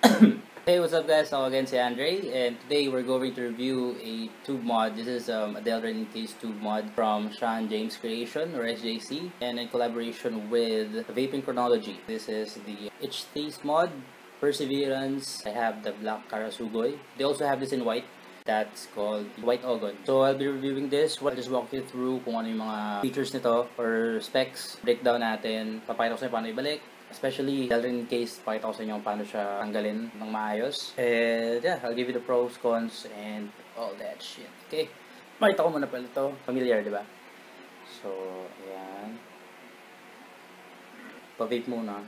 Hey, what's up guys? Ako again si Andre, and today we're going to review a tube mod. This is a Delrin Case tube mod from Sean James Creation or SJC, and in collaboration with Vaping Chronology. This is the HT's mod, Perseverance. I have the black Karasugoy. They also have this in white. That's called White Ogon. So I'll be reviewing this. I'll just walk you through kung ano yung mga features nito or specs. Breakdown natin. Papakita ko sa inyo paano ibalik. Especially, Delrin Case, pakita ko sa inyo paano siya tanggalin ng maayos. And yeah, I'll give you the pros, cons, and all that shit. Okay? Makita ko muna pala ito. Familiar, di ba? So, ayan. Pa-vape muna.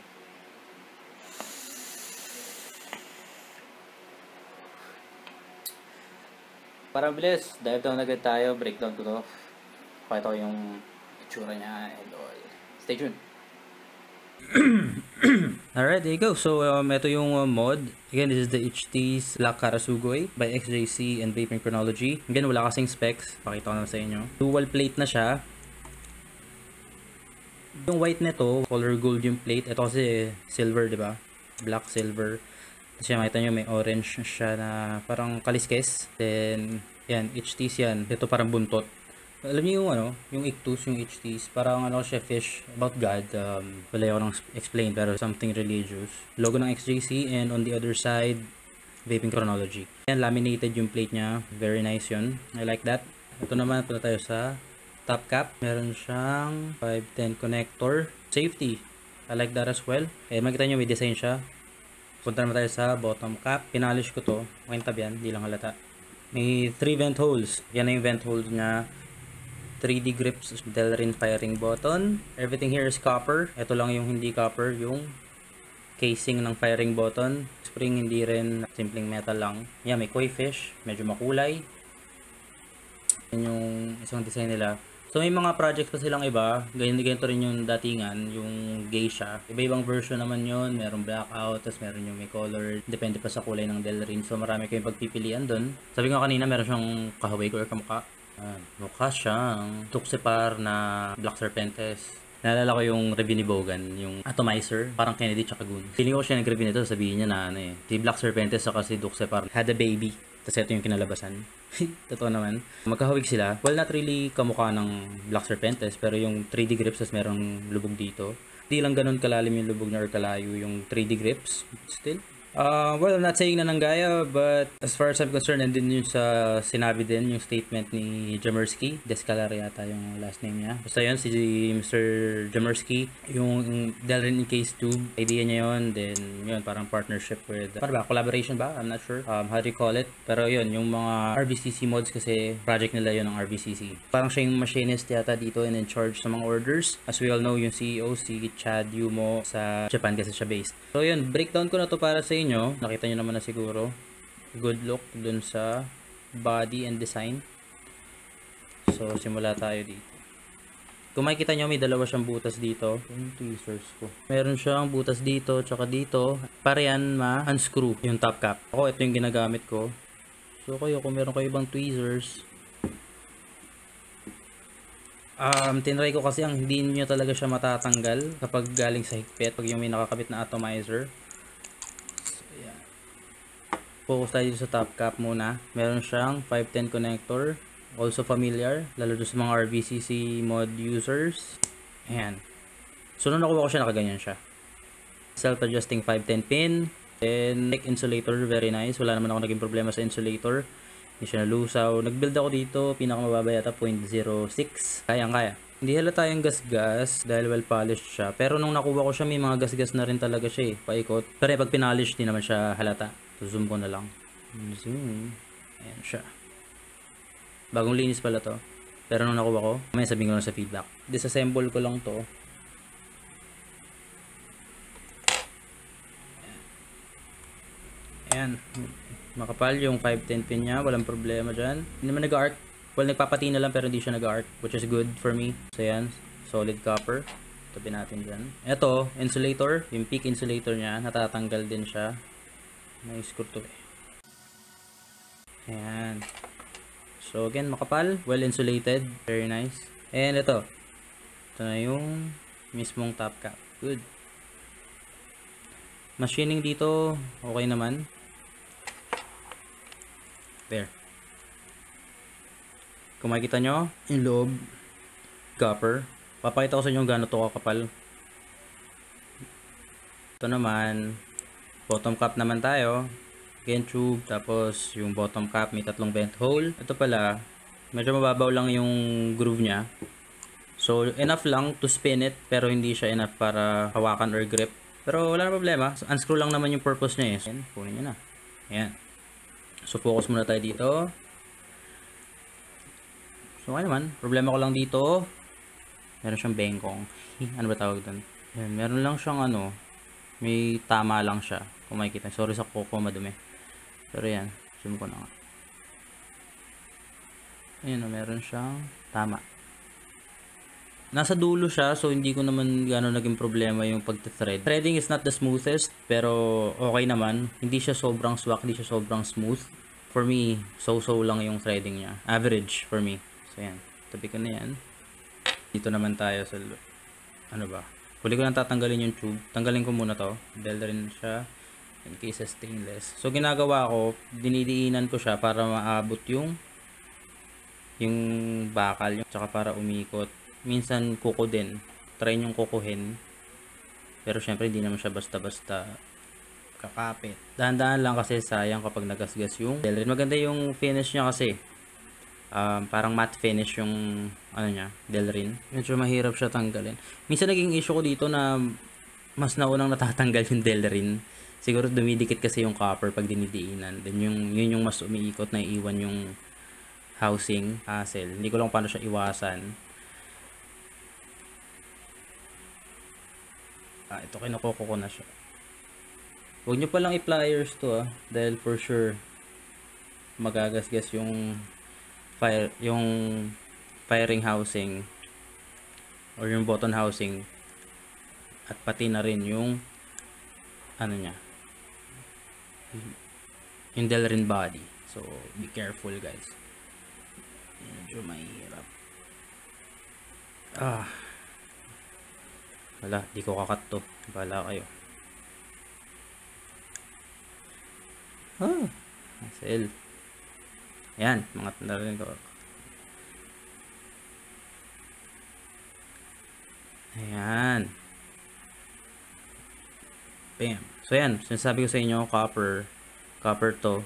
Para bilis, dive down agad tayo. Breakdown ko to. Pakita ko yung itsura niya and all. Stay tuned. Alright, there you go. So, ito yung mod. Again, this is the HT's Black Karasugoy by XJC and Vaping Chronology. Again, wala kasing specs. Pakita ko na sa inyo. Dual plate na siya. Yung white nito, color gold yung plate. Ito kasi silver, di ba? Black silver. Kasi makita nyo, may orange siya na parang kaliskes. Then, yan, HT's yan. Ito parang buntot. Alam niyo yung yung ictus, yung HT's, parang siya fish about God. Wala ako nang explain pero something religious. Logo ng XJC and on the other side, Vaping Chronology. Yan, laminated yung plate niya. Very nice yun. I like that. Ito naman, punta tayo sa top cap. Meron siyang 510 connector. Safety. I like that as well. Eh, makita nyo may design siya. Punta naman tayo sa bottom cap. Pinalish ko to. Makintab yan, hindi lang halata. May 3 vent holes. Yan na yung vent holes niya. 3D grips, Delrin firing button. Everything here is copper. Ito lang yung hindi copper, yung casing ng firing button. Spring hindi rin, simpleng metal lang. Yeah, may koi fish, medyo makulay. Yan yung isang design nila. So may mga projects pa silang iba. Ganito rin yung datingan, yung geisha. Iba-ibang version naman yun. Merong blackout, tapos meron yung may color. Depende pa sa kulay ng Delrin. So marami kayong pagpipilian dun. Sabi ko kanina, meron siyang kahaway ko or kamukha. Mukha siyang Tuxipar na Black Serpentes. Naalala ko yung review ni Bogan, yung atomizer, parang Kennedy tsaka Goon. Feeling ko siya nag-review nito, sabihin niya na si Black Serpentes saka si Tuxipar had a baby. Tapos ito yung kinalabasan. Totoo naman. Magkahawig sila. Well, not really kamukha ng Black Serpentes, pero yung 3D grips, tapos merong lubog dito. Hindi lang ganun kalalim yung lubog niya or kalayo yung 3D grips. Still, well, I'm not saying na nanggaya, but as far as I'm concerned, and din yung sa sinabi din, yung statement ni Jamersky, Descalar yata yung last name niya. Basta yun, si Mr. Jamersky, yung Delrin Case tube, idea niya yun, then yun, parang partnership with, collaboration ba? I'm not sure how do you call it. Pero yun, yung mga RVCC mods kasi, project nila yun ng RVCC. Parang siya yung machinist yata dito and in charge sa mga orders. As we all know, yung CEO, si Chad Yumo sa Japan kasi siya based. So yun, breakdown ko na to para sa inyo. Nakita nyo naman na siguro. Good look dun sa body and design. So, simula tayo dito. Kung makikita nyo, may dalawa siyang butas dito. Yung tweezers ko. Meron siyang butas dito, tsaka dito. Para yan ma-unscrew yung top cap. Ako, ito yung ginagamit ko. So, kayo, kung meron kayo ibang tweezers, tinry ko kasi ang hindi nyo talaga siya matatanggal kapag galing sa higpit. Pag yung may nakakabit na atomizer. Focus tayo sa top cap muna. Meron siyang 510 connector. Also familiar. Lalo doon sa mga RVCC mod users. Ayan. So, nung nakuha ko siya, nakaganyan siya. Self-adjusting 510 pin. Then, neck insulator. Very nice. Wala naman ako naging problema sa insulator. Hindi siya nalusaw. Nag-build ako dito. Pinakamababa yata 0.06. Kayang-kaya. Hindi halata yung gas-gas dahil well polished siya. Pero nung nakuha ko siya, may mga gas-gas na rin talaga siya paikot. Pero pag pinalish, di naman siya halata. So, zoom ko na lang. Zoom. Ayan siya. Bagong linis pala to. Pero nung nakuha ko, may sabihin ko lang sa feedback. Disassemble ko lang to. Ayan. Makapal yung 510 pin niya. Walang problema dyan. Hindi naman nag-arc. Well, nagpapati na lang pero hindi siya nag-arc. Which is good for me. So, ayan. Solid copper. Tabi natin dyan. Ito, insulator. Yung peak insulator niya. Natatanggal din siya. May screw to eh. Ayan. So again, makapal. Well insulated. Very nice. And ito. Ito na yung mismong top cap. Good. Machining dito, okay naman. There. Kung makikita nyo, yung loob, copper. Papakita ko sa inyo gaano to kakapal. Ito naman, bottom cap naman tayo. Again, tube, tapos yung bottom cap may tatlong vent hole. Ito pala, medyo mababaw lang yung groove niya. So, enough lang to spin it, pero hindi siya enough para hawakan or grip. Pero wala na problema. So, unscrew lang naman yung purpose niya eh. Ayan, kunin nyo na. Ayan. So, focus muna tayo dito. So, okay naman. Problema ko lang dito. Meron siyang bengkong. Ano ba tawag doon? Ayan, meron lang siyang ano. May tama lang siya. Kung makikita. Sorry sa kuko, madumi. Pero yan. Zoom ko na nga. Ayan, meron siyang tama. Nasa dulo siya, so hindi ko naman gano'n naging problema yung pagte-thread. Threading is not the smoothest, pero okay naman. Hindi siya sobrang swak, hindi siya sobrang smooth. For me, so-so lang yung threading niya. Average for me. So yan, tabi ko na yan. Dito naman tayo sa, ano ba? Huli ko lang tatanggalin yung tube. Tanggalin ko muna to. Dahil rin siya in case stainless. So ginagawa ko, dinidiinan ko siya para maabot yung bakal, tsaka para umikot. Minsan kuko din. Try nyong kukuhin. Pero syempre hindi naman siya basta-basta kakapit. Dahan-dahan lang kasi sayang kapag nagasgas yung Delrin. Maganda yung finish niya kasi. Parang matte finish yung ano niya, Delrin. Medyo mahirap siya tanggalin. Minsan naging issue ko dito na mas naunang natatanggal yung Delrin. Siguro dumidikit kasi yung copper pag dinidiinan. Then yun yung mas umiikot na iwan yung housing hassle. Hindi ko lang paano siya iwasan. Ito kinukoko ko na siya. Huwag nyo palang i-pliers to dahil for sure magagasgas yung firing housing or yung button housing at pati na rin yung ano niya, yung Delrin body. So be careful guys. Medyo mahirap. Wala, di ko kakat to. Bala kayo. Hassle. Ayan, mga tanda rin ko. Ayan. Bam. So ayan, sinasabi ko sa inyo, copper to.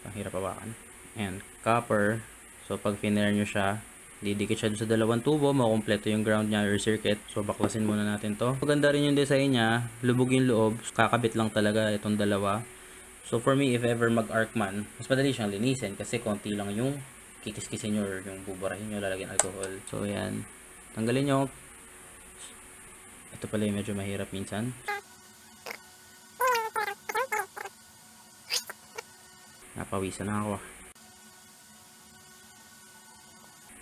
Pahirap hawakan. Ayan, copper. So pag finare nyo siya, didikit siya sa dalawang tubo, makumpleto yung ground niya or circuit. So baklasin muna natin to. Maganda rin yung design niya, lubog yung loob, kakabit lang talaga itong dalawa. So for me, if ever mag-arc man, mas madali siyang linisin kasi konti lang yung kikis-kisin nyo or yung buburahin nyo, lalagyan alcohol. So yan, tanggalin nyo. Ito pala yung medyo mahirap minsan. Napawisan na ako.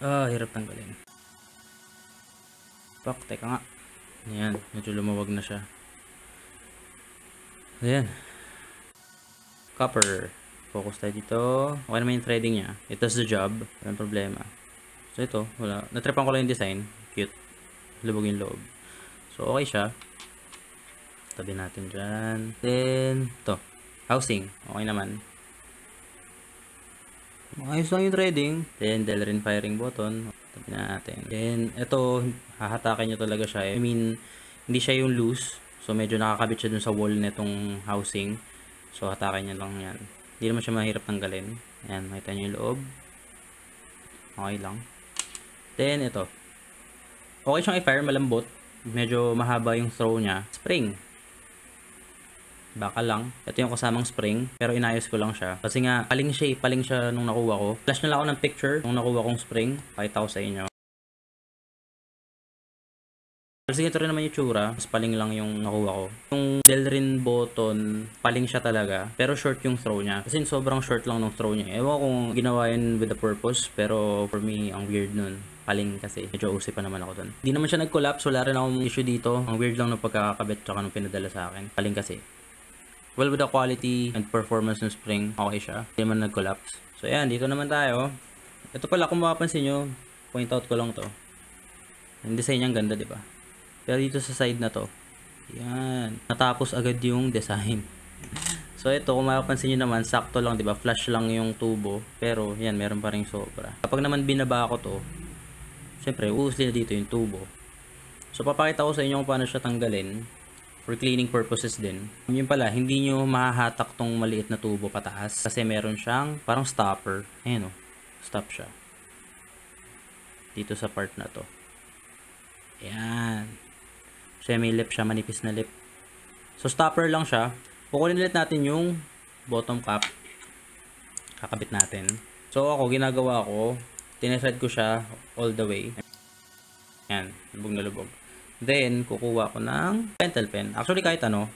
Hirap tanggalin. Teka nga. Ayan, medyo lumawag na siya. Ayan. Copper. Focus tayo dito. Okay naman yung threading niya. It does the job. Walang problema. So ito, wala. Natripan ko lang yung design. Cute. Lubog yung loob. So okay siya. Tabi natin dyan. Then, ito. Housing. Okay naman. Ayos lang yung threading. Then, Delrin firing button. Tabi na natin. Then, ito, hahatakin nyo talaga siya. I mean, hindi siya yung loose. So, medyo nakakabit siya dun sa wall netong housing. So, hatakin nyo lang yan. Hindi naman siya mahirap tanggalin. Ayan, makita nyo yung loob. Okay lang. Then, ito. Okay siyang i-fire, malambot. Medyo mahaba yung throw niya. Spring. Baka lang. Ito yung kasamang spring. Pero inayos ko lang siya. Kasi nga, paling siya nung nakuha ko. Flash na lang ako ng picture nung nakuha kong spring. Pakita ko sa inyo. Kasi ito rin naman yung tsura. Mas paling lang yung nakuha ko. Yung Delrin button, paling siya talaga. Pero short yung throw niya. Kasi sobrang short lang nung throw niya. Ewan kung ginawa yun with a purpose. Pero for me, ang weird nun. Paling kasi. Medyo OC pa naman ako dun. Hindi naman siya nag-collapse. Wala rin akong issue dito. Ang weird lang nung pagkakabit tsaka nung pinadala sa akin. Paling kasi. Well, with the quality and performance ng spring, okay siya. Hindi naman nag-collapse. So, ayan. Dito naman tayo. Ito pala, kung mapapansin nyo, point out ko lang to. Yung design niya ang ganda, diba? Pero dito sa side na to, Yan. Natapos agad yung design. So ito, kung mapapansin nyo naman, sakto lang, di ba? Flush lang yung tubo. Pero yan, meron pa rin sobra. Kapag naman binaba ko to, syempre, uusli na dito yung tubo. So papakita ko sa inyo kung paano siya tanggalin for cleaning purposes din. Yun pala, hindi nyo mahahatak tong maliit na tubo pataas kasi meron siyang parang stopper. Ayan o, stop siya. Dito sa part na to. Ayan. Siya may lip siya, manipis na lip. So stopper lang siya. Kukunin ulit natin yung bottom cap. Kakabit natin. So ako, ginagawa ko, tinethread ko siya all the way. Ayan, lubog na lubog. Then, kukuha ko ng pentel pen. Actually, kahit ano,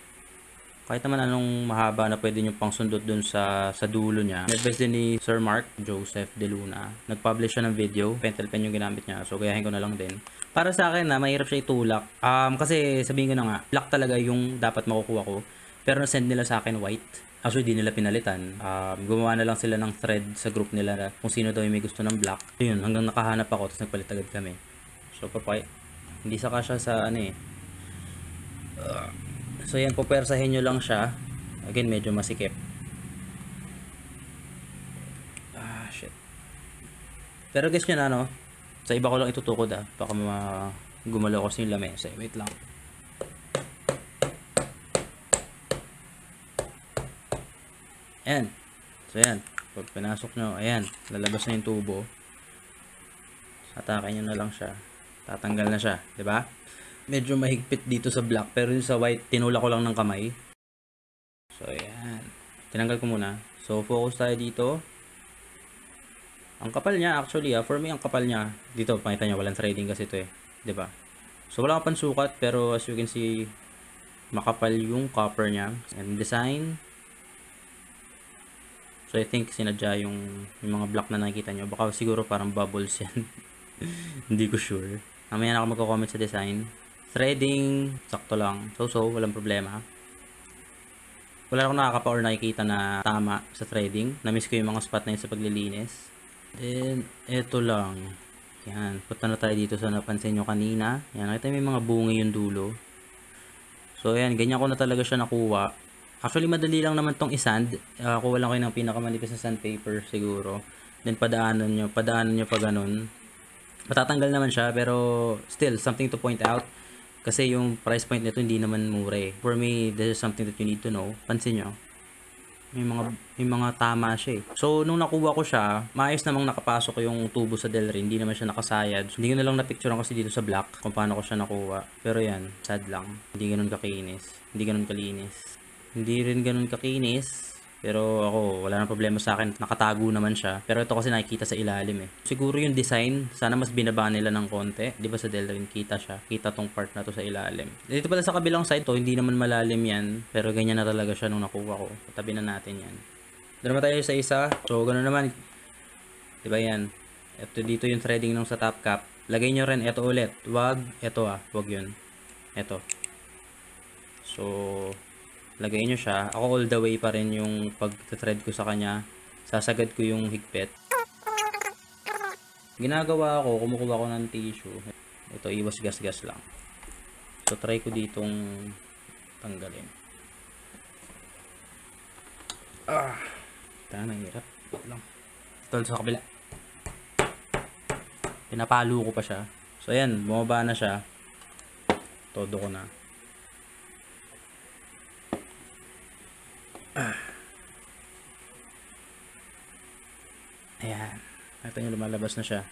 kahit naman anong mahaba na pwede nyo pang sundot dun sa dulo niya. Advice din ni Sir Mark Joseph De Luna. Nag-publish siya ng video. Pentel pen yung ginamit niya. So, gayahin ko na lang din. Para sa akin na mahirap siya itulak. Kasi sabihin ko na nga, black talaga yung dapat makukuha ko. Pero na-send nila sa akin white. Actually, di nila pinalitan. Gumawa na lang sila ng thread sa group nila na kung sino daw yung may gusto ng black. So, yun, hanggang nakahanap ako, tapos nagpalit agad kami. So, hindi sa kasya sa ano eh. So, yan, pupersahin nyo lang siya. Again, medyo masikip. Shit. Pero guess nyo na, no? Sa iba ko lang itutukod, baka gumalaw kasi yung lamesa. Wait lang. Ayan. So, ayan. Pag pinasok nyo, ayan. Lalabas na yung tubo. Atakin nyo na lang siya. Tatanggal na siya. Diba? Medyo mahigpit dito sa black. Pero yung sa white, tinula ko lang ng kamay. So, ayan. Tinanggal ko muna. So, focus tayo dito. Ang kapal niya, actually, for me, ang kapal niya. Dito, pakita nyo, walang threading kasi ito eh. Diba? So, wala akong pansukat. Pero, as you can see, makapal yung copper niya. And design. So, I think sinadya yung mga block na nakikita nyo. Baka siguro parang bubbles yan. Hindi ko sure. Mamaya na ako magko-comment sa design. Threading, sakto lang. So, walang problema. Wala akong nakakapa or nakikita na tama sa threading. Na-miss ko yung mga spot na yun sa paglilinis. Then, eto lang. Yan. Punta na tayo dito sa napansin nyo kanina. Yan. Nakita may mga bunga yung dulo. So, yan. Ganyan ko na talaga siya nakuha. Actually, madali lang naman tong isand. Kuha lang kayo ng pinakamanipis na sandpaper siguro. Then, padaanan nyo pa ganun. Matatanggal naman siya, pero still, something to point out. Kasi yung price point nito hindi naman mura eh. For me, this is something that you need to know. Pansin nyo. May mga tama siya eh. So, nung nakuha ko siya, maayos namang nakapasok yung tubo sa Delrin. Hindi naman siya nakasayad. So, hindi ko na lang napicturean kasi dito sa black kung paano ko siya nakuha. Pero yan, sad lang. Hindi ganun kakinis. Hindi ganun kalinis. Hindi rin ganun kakinis. Pero ako, wala nang problema sa akin. Nakatago naman siya. Pero ito kasi nakikita sa ilalim eh. Siguro yung design, sana mas binaba nila ng konti. Di ba sa Delrin, kita siya. Kita tong part na to sa ilalim. Dito pala sa kabilang side to, hindi naman malalim yan. Pero ganyan na talaga siya nung nakuha ko. Tabi na natin yan. Doon naman tayo sa isa. So, ganoon naman. Di ba yan? Ito dito yung threading nung sa top cap. Lagay nyo rin, ito ulit. Wag yun. Ito. So, lagay nyo siya. Ako all the way pa rin yung pag-thread ko sa kanya. Sasagad ko yung higpit. Ginagawa ko, kumukuha ko ng tissue. Ito, iwas gas-gas lang. So, try ko ditong tanggalin. Tana, hirap. Lang. Ito sa kabila. Pinapalo ko pa siya. So, ayan, bumaba na siya. Todo ko na. Ayan. Ito yung lumalabas na siya.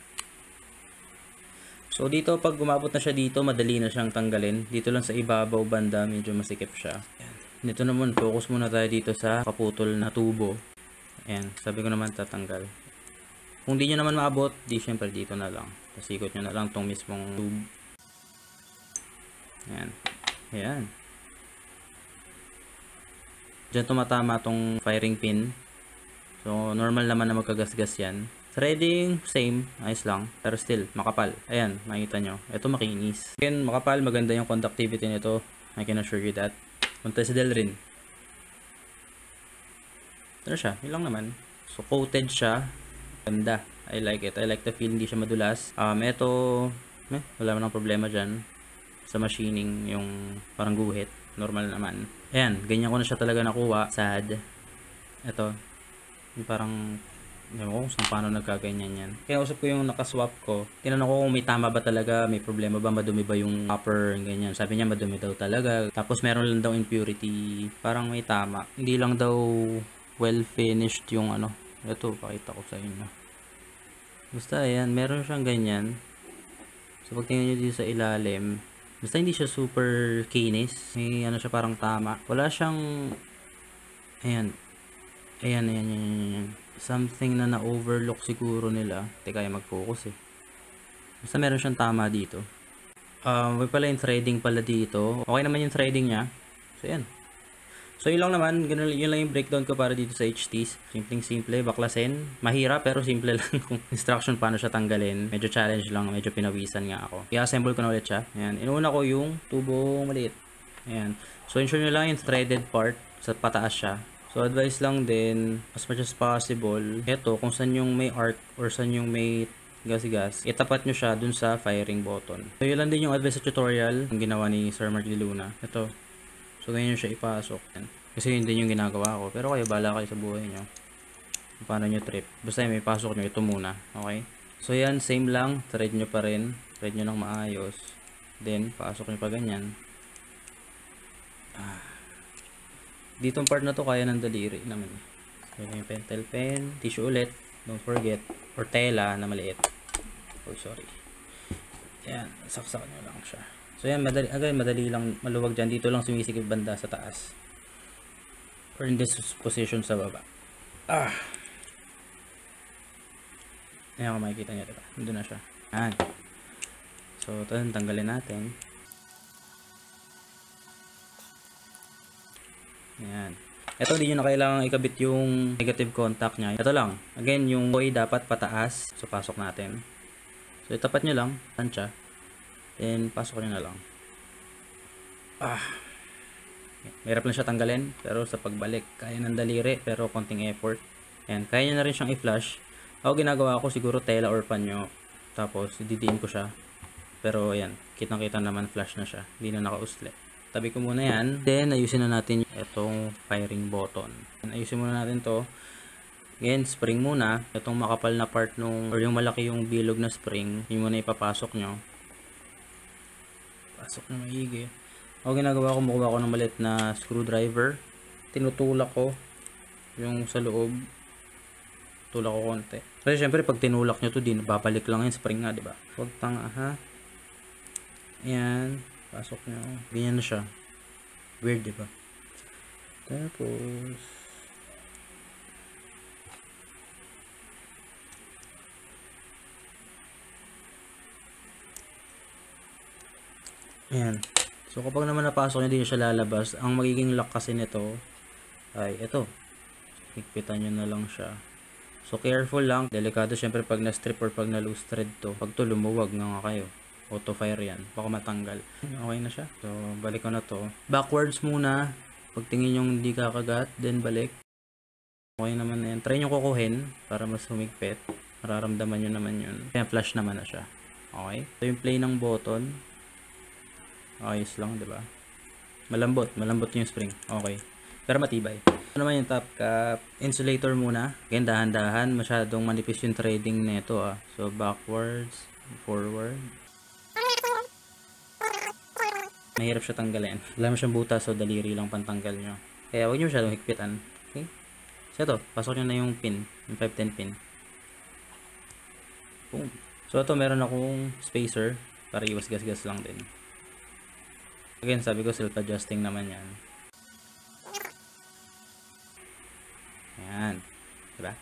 So, dito, pag umabot na siya dito, madali na siyang tanggalin. Dito lang sa ibabaw banda, medyo masikip siya. Ayan. Dito naman, focus muna tayo dito sa kaputol na tubo. Ayan. Sabi ko naman, tatanggal. Kung di nyo naman maabot, di syempre dito na lang. Pasikot nyo na lang tong mismong tube. Ayan. Ayan. Diyan tumatama tong firing pin. So, normal naman na magkagasgas yan. Threading, same. Ayos lang. Pero still, makapal. Ayan, makikita nyo. Ito makinis. Again, makapal. Maganda yung conductivity nito. I can assure you that. Punta sa Delrin. Ito siya. Yun lang naman. So, coated siya. Ganda. I like it. I like the feel. Hindi siya madulas. Ito, wala man ng problema dyan. sa machining yung parang guhit. Normal naman. Ayan, ganyan ko na siya talaga nakuha. Sad. Ito. Yung parang, ewan ko kung paano nagkaganyan yan. Kaya usap ko yung nakaswap ko. Tinanong ko kung may tama ba talaga, may problema ba, madumi ba yung copper, ganyan. Sabi niya madumi daw talaga. Tapos meron lang daw impurity. Parang may tama. Hindi lang daw well finished yung ano. Ito, pakita ko sa inyo. Basta ayan, meron siyang ganyan. So pag tingnan nyo dito sa ilalim, basta hindi siya super kinis. May ano siya parang tama. Wala siyang, ayan. Ayan. Something na na-overlook siguro nila. Teka, mag-focus eh. Basta meron siyang tama dito. May pala yung threading pala dito. Okay naman yung threading niya. So, ayan. So, yun lang naman. Ganun, yun lang yung breakdown ko para dito sa HTs. Simpleng-simple. Baklasin. Mahirap pero simple lang kung instruction paano siya tanggalin. Medyo challenge lang. Medyo pinawisan nga ako. I-assemble ko na ulit siya. Ayan. Inuuna ko yung tubong maliit. Ayan. So, ensure nyo lang yung threaded part. Sa pataas siya. So, advice lang din, as much as possible, eto, kung saan yung may arc or saan yung may gas-gas, itapat nyo siya dun sa firing button. So, yun lang din yung advice sa tutorial ang ginawa ni Sir Mark De Luna. Ito. So, ganyan siya ipasok. Kasi yun din yung ginagawa ko. Pero kayo, bahala kayo sa buhay nyo. Paano nyo trip. Basta may pasok nyo, ito muna. Okay? So, yan, same lang. Thread nyo pa rin. Thread nyo lang maayos. Then, pasok nyo pa ganyan. Ditong part na to kaya ng daliri naman. So, yung pentel pen, tissue ulit, don't forget, or tela na maliit. Oh, sorry. Yan, saksak nyo lang siya. So yan, madali lang, maluwag dyan. Dito lang sumisikip banda sa taas. Or in this position sa baba. Ayan, kung makikita nyo, diba? Nandun na siya. Yan. So, ito, tanggalin natin. Ayan. Ito, hindi nyo na kailangan ikabit yung negative contact nya. Ito lang. Again, yung buoy dapat pataas. So, pasok natin. So, itapat nyo lang. Tansya. Then, pasok nyo na lang. Mahirap lang siya tanggalin. Pero sa pagbalik, kaya ng daliri. Pero konting effort. Ayan. Kaya nyo na rin siyang i-flush. Ako ginagawa ko siguro tela or panyo. Tapos, didiin ko siya. Pero, ayan. Kitang-kita naman flush na siya. Hindi na naka-usle. Tabi ko muna yan. Then, ayusin na natin itong firing button. Ayusin muna natin to. Again, spring muna. Itong makapal na part nung, or yung malaki yung bilog na spring, yung muna ipapasok nyo. Pasok na maigi. Ako ginagawa ko, makuha ko ng maliit na screwdriver. Tinutulak ko yung sa loob. Tulak ko konti. Kasi syempre, pag tinulak nyo to din, babalik lang yung spring nga, diba? Huwag tanga, ha? Ayan. Pasok nyo. Ganyan na siya. Weird, diba? Tapos, ayan. So, kapag naman napasok nyo, hindi siya lalabas. Ang magiging lock kasi nito ay ito. Higpitan nyo na lang siya. So, careful lang. Delikado syempre pag na-strip or pag na-loose thread to. Pag to lumuwag nga kayo. Auto fire yan. Baka matanggal. Okay na siya. So, balik ko na to. Backwards muna. Pag tingin yung hindi kakagat, then balik. Okay naman na yan. Try nyo kukuhin para mas humigpit. Mararamdaman nyo naman yun. Kaya flash naman na siya. Okay? So, yung play ng button. Ayos lang, diba? Malambot. Malambot yung spring. Okay. Pero matibay. Ano naman yung top cap? Insulator muna. Again, dahan-dahan. Masyadong manipis yung threading nito, ah. So, backwards. Forward. Mahirap siya tanggalin. Wala mo siyang butas, so daliri lang pantanggal nyo. Kaya huwag nyo masyadong higpitan. Okay? So ito, pasok nyo na yung pin. Yung 510 pin. Boom. So ito, meron akong spacer para iwas gas-gas lang din. Again, sabi ko self-adjusting naman yan. Ayan. Diba?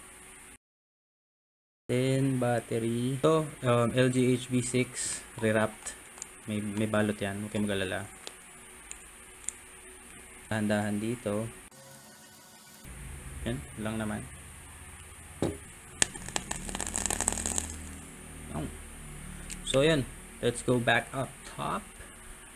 Then, battery. Ito, LG HB6 re-wrapped. May balot yan. Huwag kayong mag-alala. Dahan-dahan dito. Yan. Lang naman. So, yan. Let's go back up top.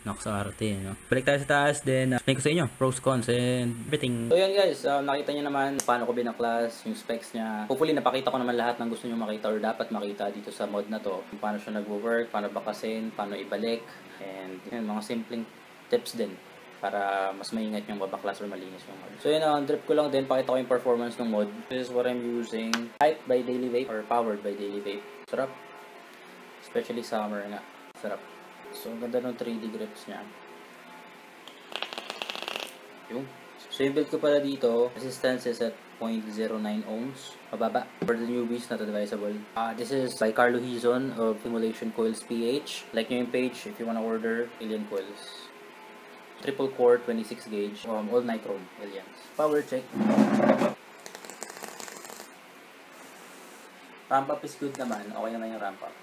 Nakasarte, no? Balik tayo sa taas, then explain ko sa inyo, pros, cons, and everything. So yun guys, nakita nyo naman paano ko binaklas, yung specs niya. Hopefully napakita ko naman lahat ng gusto nyo makita or dapat makita dito sa mod na to. Kung paano siya nagwo-work, paano bakasin, paano ibalik, and yun, mga simpleng tips din para mas maingat yung babaklas or malinis yung mod. So yun, drip ko lang din, pakita ko yung performance ng mod. This is what I'm using. Hype by Daily Vape or powered by Daily Vape. Sarap. Especially summer nga. Sarap. So, ang ganda ng 3D grips niya. Yung. So, yung build ko pala dito, resistance is at 0.09 ohms. Mababa. For the newbies, not advisable. This is by Carlo Hizon of Simulation Coils PH. Like nyo yung page if you wanna order Alien Coils. Triple core, 26 gauge, all nichrome aliens. Power check. Ramp up is good naman. Okay naman yung ramp up.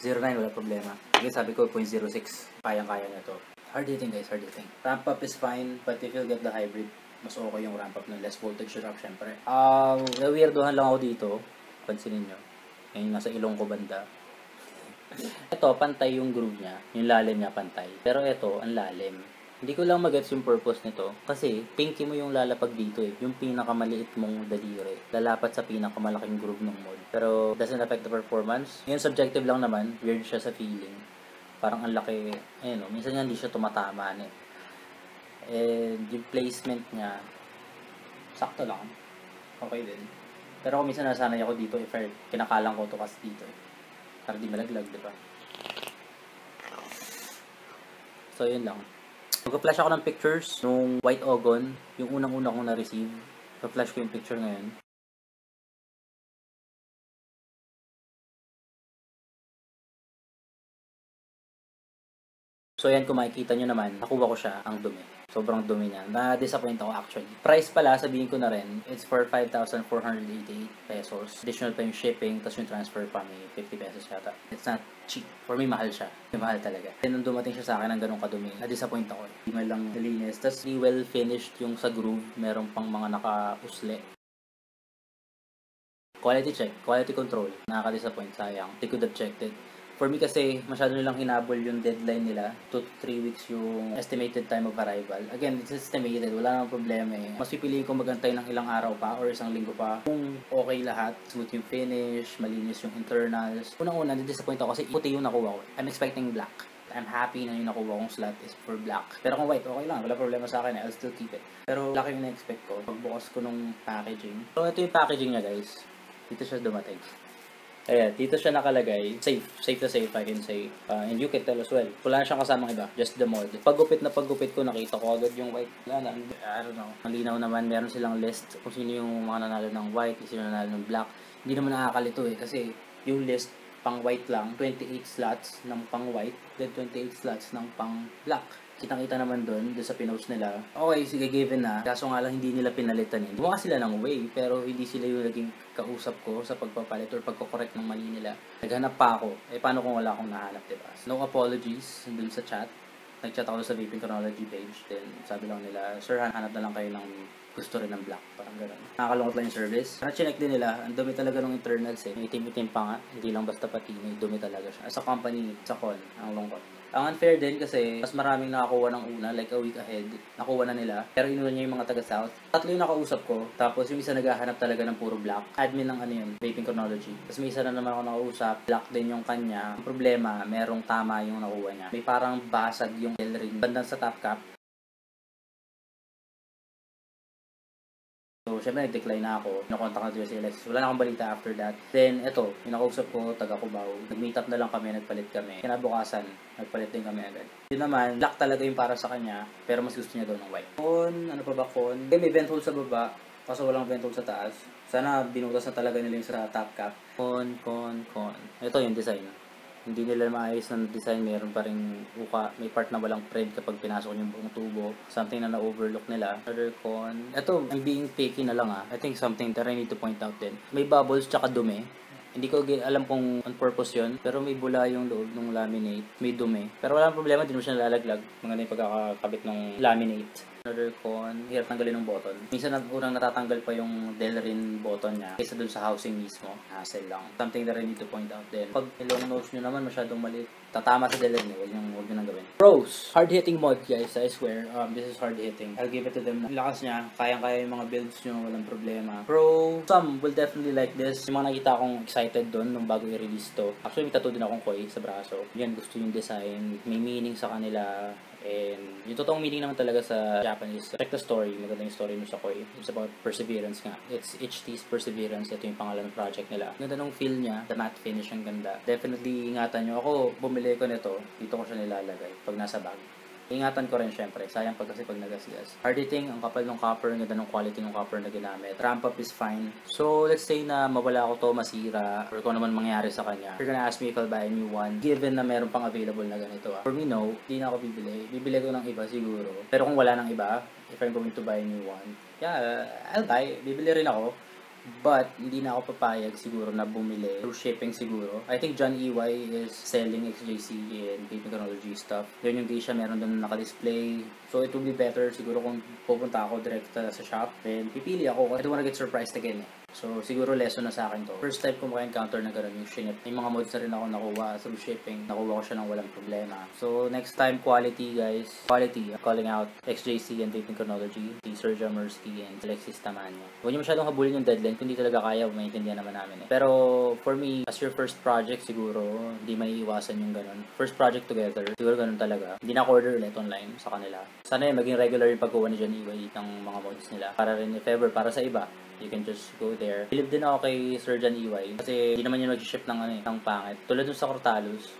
Wala problema. Again, sabi ko 0.06. Kayang-kaya na to. Hard hitting guys, hard hitting. Ramp up is fine, but if you get the hybrid, mas okay yung ramp up ng less voltage drop syempre. Na-weirdohan lang ako dito. Pansinin nyo. Yung nasa ilong ko banda. Ito, pantay yung groove niya. Yung lalim niya pantay. Pero ito, ang lalim. Hindi ko lang magets yung purpose nito. Kasi, pinky mo yung lalapag dito eh. Yung pinakamaliit mong daliri. Lalapat sa pinakamalaking groove ng mod. Pero, doesn't affect the performance. Yung subjective lang naman. Weird siya sa feeling. Parang ang laki. Ayun o, minsan nga hindi siya tumatama eh. And yung placement niya, sakto lang. Okay din. Pero kung minsan nasanay ako dito, if kinakalang ko to kasi dito eh. Para di malaglag, diba? So, yun lang. Mag-flash ako ng pictures nung White Ogon, yung unang-una kong na-receive. Mag-flash ko yung picture ngayon. So, yan, kung makikita nyo naman, nakuha ko siya, ang dumi. Sobrang dumi niya. Na-disappoint ako actually. Price pala, sabihin ko na rin, it's for 5,488 pesos. Additional pa yung shipping, tapos yung transfer pa may 50 pesos yata. It's not cheap. For me, mahal siya. Mahal talaga. And nung dumating siya sa akin ng ganong kadumi, na-disappoint ako. Hindi man lang nalinis. Tapos, di well finished yung sa groove. Meron pang mga naka-usle. Quality check, quality control. Nakaka-disappoint, sayang. They could have checked it. For me kasi, masyado nilang hinabol yung deadline nila. 2 to 3 weeks yung estimated time of arrival. Again, it's estimated. Wala namang problema eh. Mas pipiliin ko magantay ng ilang araw pa or isang linggo pa. Kung okay lahat, smooth yung finish, malinis yung internals. Unang-una, na-disappoint ako kasi puti yung nakuha ko. I'm expecting black. I'm happy na yung nakuha kong slot is for black. Pero kung white, okay lang. Wala problema sa akin. I'll still keep it. Pero black yung na-expect ko. Pagbukas ko nung packaging. So, ito yung packaging niya, guys. Dito siya dumating. Ayan, dito siya nakalagay. Safe. Safe na safe, I can say. And you can tell as well. Wala na siyang kasamang iba. Just the mod. Paggupit na paggupit ko, nakita ko agad yung white. Wala na. I don't know. Malinaw naman. Meron silang list kung sino yung mga nanalo ng white, sino nanalo ng black. Hindi naman nakakalito eh. Kasi yung list, pang white lang, 28 slots ng pang white, then 28 slots ng pang black. Kitang-kita naman doon sa pinost nila. Okay, sige, given na. Kaso nga lang hindi nila pinalitan eh. Gumawa sila ng way, pero hindi sila yung naging kausap ko sa pagpapalit or pagko-correct ng mali nila. Naghanap pa ako. Eh, paano kung wala akong nahanap, diba? No apologies dun sa chat. Nag-chat ako sa Vaping Chronology page. Then, sabi lang nila, sir, hanap na lang kayo ng gusto rin ng black. Parang gano'n. Nakakalungkot lang yung service. Para chinek din nila, ang dumi talaga ng internals eh. May itim-itim pa nga. Hindi lang basta pati, may dumi talaga siya. As a company, sa con, ang lungkot. Ang unfair din kasi mas maraming nakakuha ng una, like a week ahead. Nakuha na nila. Pero inuna niya yung mga taga-south. 3 yung nakausap ko. Tapos yung isa naghahanap talaga ng puro black. Admin ng ano yun, Vaping Chronology. Tapos may isa na naman ako nakausap. Black din yung kanya. Ang problema, merong tama yung nakuha niya. May parang basag yung bell ring. Bandang sa top cap. So, syempre, nag-decline na ako. Nakontak na dito si Alexis. Wala na akong balita after that. Then, eto, yung nakausap ko, taga Cubao. Nag-meet up na lang kami, nagpalit kami. Kinabukasan, nagpalit din kami agad. Yun naman, black talaga yung para sa kanya, pero mas gusto niya daw ng white. Ano pa ba kon? May vent hole sa baba, kaso walang vent hole sa taas. Sana binutas na talaga nila yung sa top cap. Con. Ito yung design. Hindi nila maayos ng design, meron pa rin uka, may part na walang thread kapag pinasok yung buong tubo, something na na-overlook nila. Other con, ito, I'm being picky na lang I think something that I need to point out din. May bubbles tsaka dumi. Hindi ko alam kung on purpose yun, pero may bula yung loob ng laminate, may dumi. Pero walang problema, din mo siya nalalaglag. Maganda yung pagkakakabit ng laminate. Another con, hirap tanggalin ng button. Minsan unang natatanggal pa yung Delrin button niya kaysa dun sa housing mismo. Hassle lang. Something that I need to point out din. Pag long nose nyo naman masyadong maliit, tatama sa Delrin eh. Huwag nyo nang gawin. Pros! Hard hitting mod guys, I swear. This is hard hitting. I'll give it to them. Lakas niya. Kayang-kaya yung mga builds nyo. Walang problema. Pro, some will definitely like this. Yung mga nakita akong excited dun nung bago i-release to. Actually, may tattoo din akong koi sa braso. Yan, gusto yung design. May meaning sa kanila. And yung totoong meaning naman talaga sa Japanese, check the story, maganda yung story mo sa koi. It's about perseverance nga. It's HT's Perseverance. Ito yung pangalan ng project nila. Ganda nung feel niya, the matte finish ang ganda. Definitely ingatan nyo. Ako, bumili ko nito, dito ko siya nilalagay pag nasa bag. Ingatan ko rin syempre, sayang kasi pag nagasgas. Hard hitting, ang kapal ng copper, ang ganda ng quality ng copper na ginamit. Ramp up is fine. So, let's say na mawala ako to, masira, or kung naman mangyari sa kanya. You're gonna ask me if I'll buy a new one, given na meron pang available na ganito. For me, no. Hindi na ako bibili. Bibili ko ng iba siguro. Pero kung wala ng iba, if I'm going to buy a new one, yeah, I'll buy. Bibili rin ako. But, hindi na ako papayag siguro na bumili through shipping siguro. I think John EY is selling XJC and Vape Technology stuff. Yun yung day siya, meron doon naka-display. So, it would be better siguro kung pupunta ako direct sa shop. Then, pipili ako. I don't wanna get surprised again eh. So, siguro lesson na sa akin to. First time ko maka-encounter na gano'n yung shinip. May mga mods na rin ako nakuha through shipping. Nakuha ko siya ng walang problema. So, next time, quality guys. Quality. I'm calling out XJC and Vape Technology. Si Sir Jamersky and Alexis Tamanya. Huwag niyo masyadong habulin yung deadline. Kung hindi talaga kaya, maintindihan naman namin eh. Pero, for me, as your first project, siguro, hindi may iwasan yung gano'n. First project together, siguro gano'n talaga. Hindi na order ulit online sa kanila. Sana yung maging regular yung pagkuha ni John EY ng mga mods nila. Para rin, if ever, para sa iba, you can just go there. Believe din ako kay Sir John EY kasi hindi naman yun mag-ship ng pangit. Tulad dun sa Crotalus,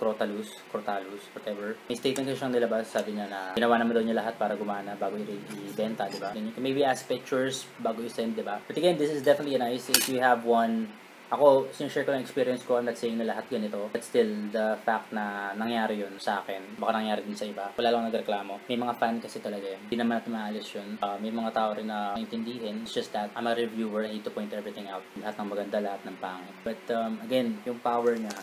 whatever. May statement kasi siyang nilabas, sabi niya na ginawa naman daw niya lahat para gumana bago i-benta, di ba? Then you can maybe ask pictures bago i-send, di ba? But again, this is definitely nice if you have one. Ako, sinishare ko ng experience ko, I'm not saying na lahat ganito. But still, the fact na nangyari yun sa akin, baka nangyari din sa iba, wala lang nagreklamo. May mga fan kasi talaga yun. Hindi naman natin maalis yun. May mga tao rin na maintindihin. It's just that I'm a reviewer, I need to point everything out. Lahat ng maganda, lahat ng pangit. But again, yung power niya,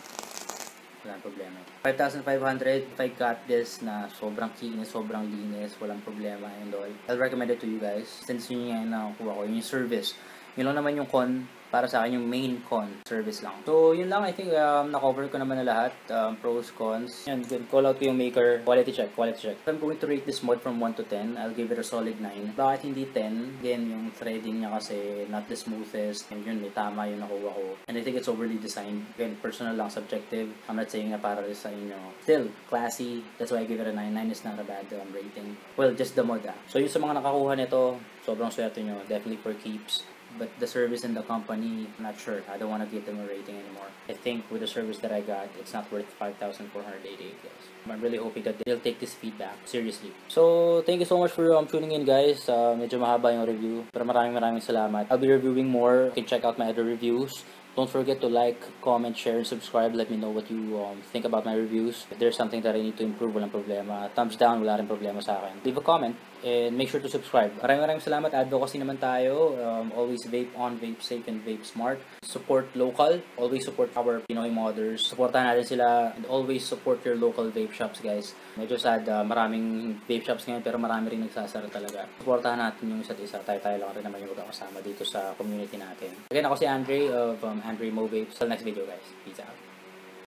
walang problema. 5,500, if I got this na sobrang kinis, sobrang linis, walang problema and all, I'll recommend it to you guys. Since yun yung nakukuha ko, yung service. Yun lang naman yung con, para sa akin yung main con, service lang. So, yun lang. I think na-cover ko naman na lahat. Pros, cons. Yan, good. Call out ko yung maker. Quality check. If I'm going to rate this mod from 1 to 10, I'll give it a solid 9. Bakit hindi 10? Again, yung threading niya kasi not the smoothest. And yun, may tama yung nakuha ko. And I think it's overly designed. Again, personal lang, subjective. I'm not saying na para sa inyo. Still, classy. That's why I give it a 9. 9 is not a bad rating. Well, just the mod. So, yung sa mga nakakuha nito, sobrang swerte nyo. Definitely for keeps. But the service in the company, I'm not sure. I don't want to give them a rating anymore. I think with the service that I got, it's not worth 5,488 guys. I'm really hoping that they'll take this feedback seriously. So, thank you so much for tuning in guys. Medyo mahaba yung review. Pero maraming salamat. I'll be reviewing more. You can check out my other reviews. Don't forget to like, comment, share, and subscribe. Let me know what you think about my reviews. If there's something that I need to improve, walang problema. Thumbs down, wala rin problema sa akin. Leave a comment and make sure to subscribe. Maraming salamat. Advocacy naman tayo. Always vape on, vape safe, and vape smart. Support local. Always support our Pinoy modders. Supportahan natin sila and always support your local vape shops, guys. Medyo sad, maraming vape shops ngayon pero marami rin nagsasara talaga. Supportahan natin yung isa't isa. Tayo lang rin naman yung magkakasama dito sa community natin. Again, ako si Andre of Andre Mo Vapes. Till next video guys. Peace out.